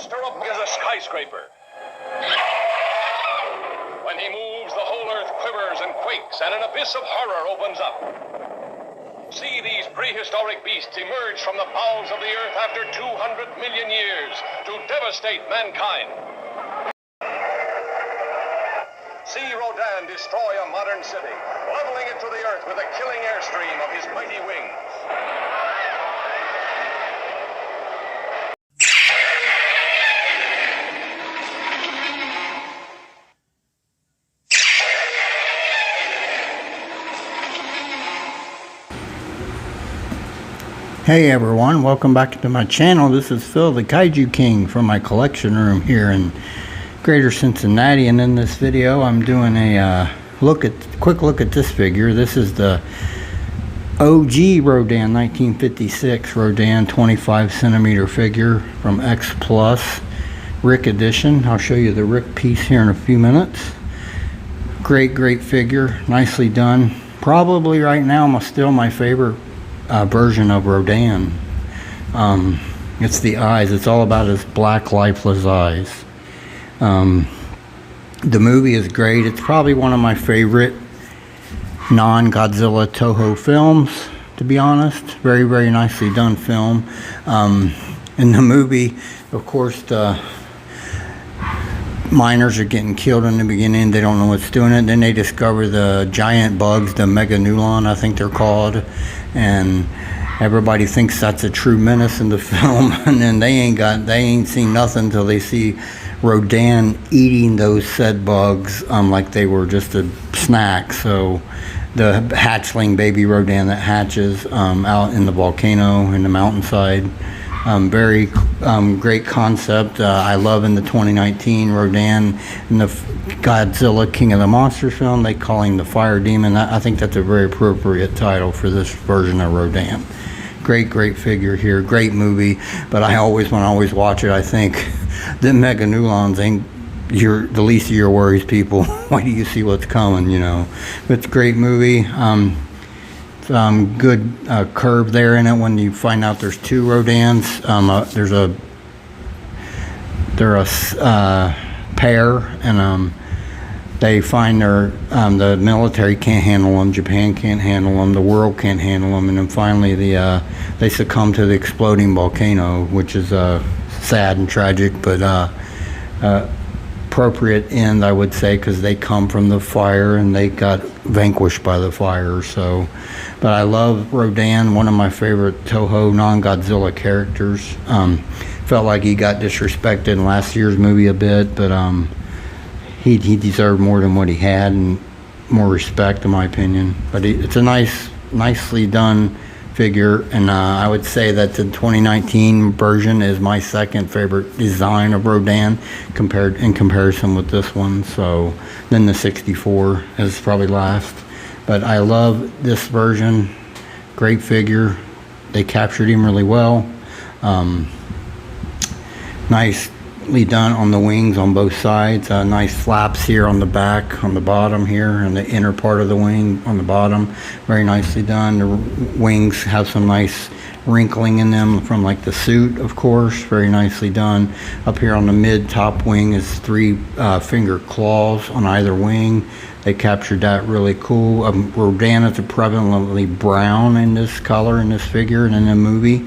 monster is a skyscraper. When he moves, the whole earth quivers and quakes, and an abyss of horror opens up. See these prehistoric beasts emerge from the bowels of the earth after 200 million years to devastate mankind. See Rodan destroy a modern city, leveling it to the earth with a killing airstream of his mighty wings. Hey everyone, welcome back to my channel. This is Phil the Kaiju King from my collection room here in Greater Cincinnati, and in this video I'm doing a quick look at this figure. This is the OG Rodan 1956 Rodan 25 centimeter figure from X Plus RIC edition. I'll show you the RIC piece here in a few minutes. Great figure, nicely done. Probably right now still my favorite version of Rodan. It's the eyes. It's all about his black lifeless eyes. The movie is great. It's probably one of my favorite non-Godzilla Toho films, to be honest. Very nicely done film. In the movie, of course, the miners are getting killed in the beginning. They don't know what's doing it. Then they discover the giant bugs, the meganulon, I think they're called, and everybody thinks that's a true menace in the film. And then they ain't seen nothing until they see Rodan eating those said bugs like they were just a snack. So the hatchling baby Rodan that hatches out in the volcano in the mountainside. Very great concept. I love in the 2019 Rodan in the Godzilla King of the Monsters film, they call him the Fire Demon. I think that's a very appropriate title for this version of Rodan. Great figure here, great movie. But when I always watch it, I think the meganulons ain't the least of your worries, people. Why do you see what's coming, you know? But it's a great movie. Good curve there in it when you find out there's two Rodans. They're a pair, and they find the military can't handle them, Japan can't handle them, the world can't handle them, and then finally they succumb to the exploding volcano, which is sad and tragic, but appropriate end, I would say, because they come from the fire and they got vanquished by the fire. So, but I love Rodan, one of my favorite Toho non-Godzilla characters. Felt like he got disrespected in last year's movie a bit, but he deserved more than what he had, and more respect in my opinion. But it's a nicely done figure, and I would say that the 2019 version is my second favorite design of Rodan in comparison with this one. So then the 64 is probably last, but I love this version. Great figure. They captured him really well. Nicely done on the wings on both sides. Nice flaps here on the back, on the bottom here, and the inner part of the wing on the bottom. Very nicely done. The wings have some nice wrinkling in them from like the suit, of course. Very nicely done. Up here on the mid top wing is three finger claws on either wing. They captured that really cool. Rodan is prevalently brown in this color in this figure and in the movie.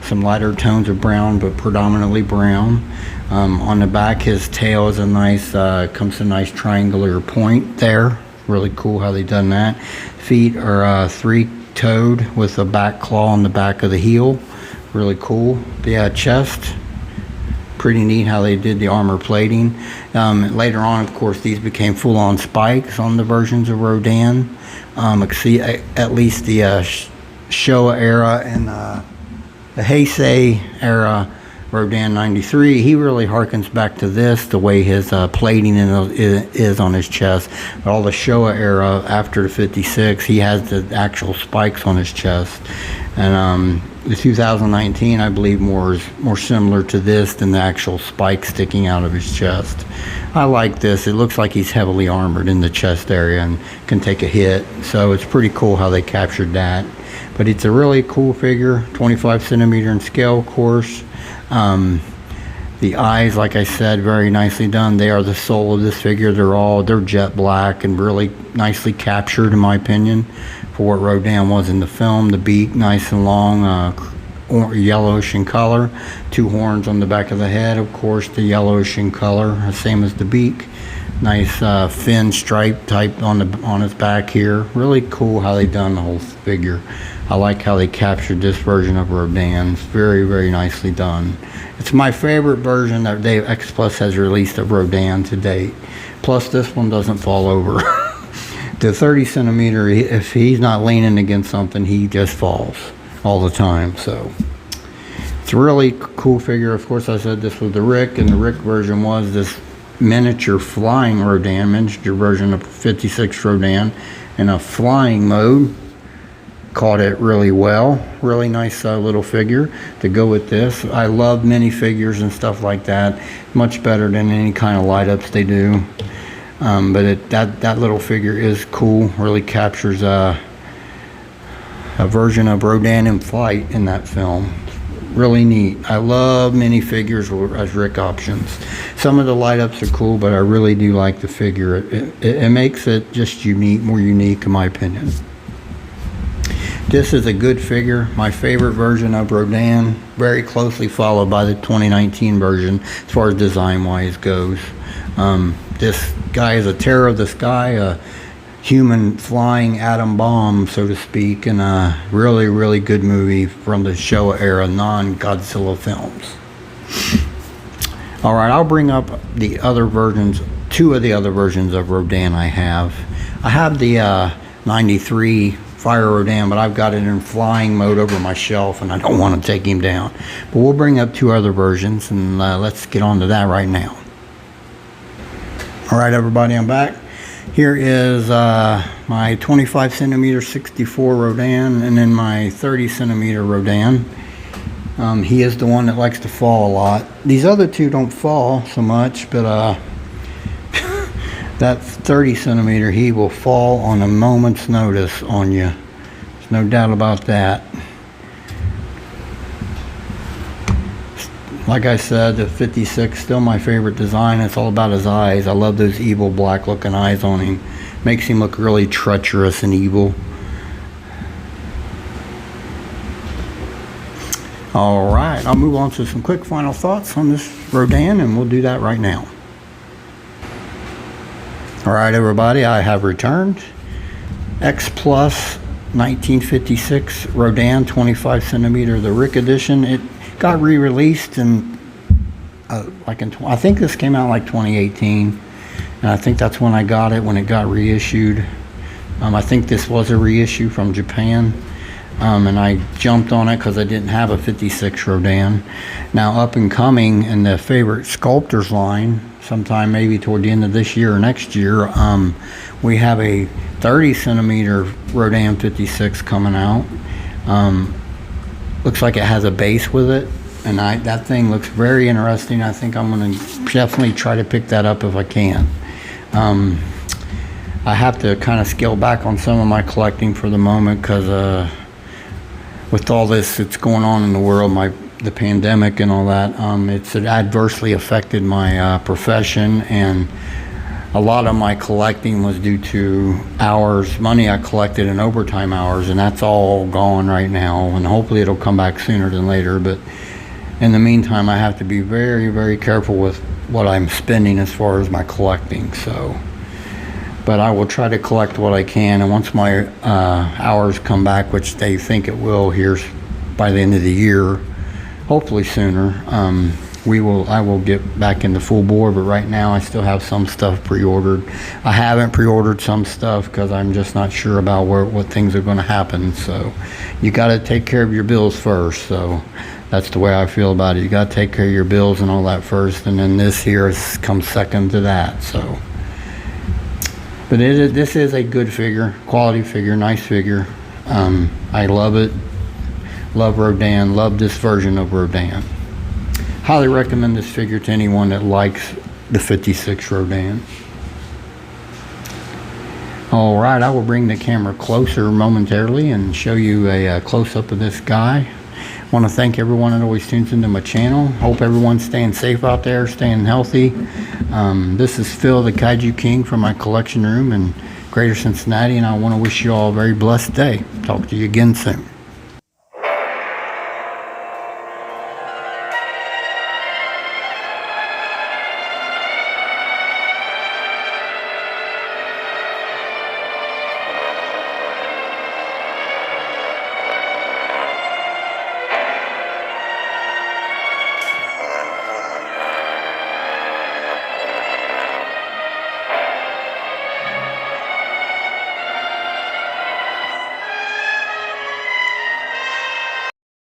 Some lighter tones of brown, but predominantly brown. On the back, his tail is a nice, comes to a nice triangular point there. Really cool how they done that. Feet are three-toed with a back claw on the back of the heel. Really cool. The chest, pretty neat how they did the armor plating. Later on, of course, these became full-on spikes on the versions of Rodan. See, at least the Showa era and the Heisei era Rodan 93, he really harkens back to this, the way his plating is on his chest. But all the Showa era after the 56, he has the actual spikes on his chest. And the 2019, I believe, more similar to this than the actual spike sticking out of his chest. I like this. It looks like he's heavily armored in the chest area and can take a hit. So it's pretty cool how they captured that. But it's a really cool figure, 25 centimeter in scale, of course. The eyes, like I said, very nicely done. They are the soul of this figure. They're jet black and really nicely captured, in my opinion, for what Rodan was in the film. The beak, nice and long, yellowish in color. 2 horns on the back of the head, of course, the yellowish in color, same as the beak. Nice fin stripe type on his back here. Really cool how they done the whole figure. I like how they captured this version of Rodan. It's very, very nicely done. It's my favorite version that X Plus has released of Rodan to date. Plus, this one doesn't fall over. The 30 centimeter, if he's not leaning against something, he just falls all the time. So it's a really cool figure. Of course, I said this was the RIC, and the RIC version was this miniature flying Rodan, miniature version of 56 Rodan in a flying mode. Caught it really well. Really nice little figure to go with this. I love minifigures and stuff like that. Much better than any kind of light ups they do. But that little figure is cool. Really captures a version of Rodan in flight in that film. Really neat. I love minifigures as RIC options. Some of the light ups are cool, but I really do like the figure. It makes it just unique, more unique in my opinion. This is a good figure, my favorite version of Rodan, very closely followed by the 2019 version as far as design-wise goes. This guy is a terror of the sky, a human flying atom bomb, so to speak, and a really, really good movie from the Showa era, non-Godzilla films. All right, I'll bring up the other versions, 2 of the other versions of Rodan I have. I have the 93 Fire Rodan, but I've got it in flying mode over my shelf, and I don't want to take him down. But we'll bring up 2 other versions, and let's get on to that right now. All right, everybody, I'm back. Here is my 25 centimeter 64 Rodan, and then my 30 centimeter Rodan. He is the one that likes to fall a lot. These other 2 don't fall so much, but that 30 centimeter, he will fall on a moment's notice on you. There's no doubt about that. Like I said, the 56, still my favorite design. It's all about his eyes. I love those evil black looking eyes on him. Makes him look really treacherous and evil. All right, I'll move on to some quick final thoughts on this Rodan, and we'll do that right now. All right, everybody, I have returned. X Plus 1956 Rodan 25 centimeter, the RIC edition. It got re-released in, I think this came out like 2018. And I think that's when I got it, when it got reissued. I think this was a reissue from Japan. And I jumped on it because I didn't have a 56 Rodan. Now, up and coming in the favorite sculptors line, sometime maybe toward the end of this year or next year, we have a 30 centimeter Rodan 56 coming out. Looks like it has a base with it, and that thing looks very interesting. I think I'm going to definitely try to pick that up if I can. I have to kind of scale back on some of my collecting for the moment because with all this that's going on in the world, the pandemic and all that, it's adversely affected my profession, and a lot of my collecting was due to money I collected in overtime hours, and that's all gone right now, and hopefully it'll come back sooner than later. But in the meantime, I have to be very, very careful with what I'm spending as far as my collecting. But I will try to collect what I can, and once my hours come back, which they think it will here by the end of the year, hopefully sooner, I will get back into full bore. But right now I still have some stuff pre-ordered. I haven't pre-ordered some stuff because I'm just not sure about what things are going to happen. So you got to take care of your bills first. So that's the way I feel about it. You got to take care of your bills and all that first, and then this here comes second to that. So, but this is a good figure, quality figure, nice figure. I love it. Love Rodan. Love this version of Rodan. Highly recommend this figure to anyone that likes the 56 Rodan. Alright, I will bring the camera closer momentarily and show you a close-up of this guy. Want to thank everyone that always tunes into my channel. Hope everyone's staying safe out there, staying healthy. This is Phil, the Kaiju King, from my collection room in Greater Cincinnati, and I want to wish you all a very blessed day. Talk to you again soon.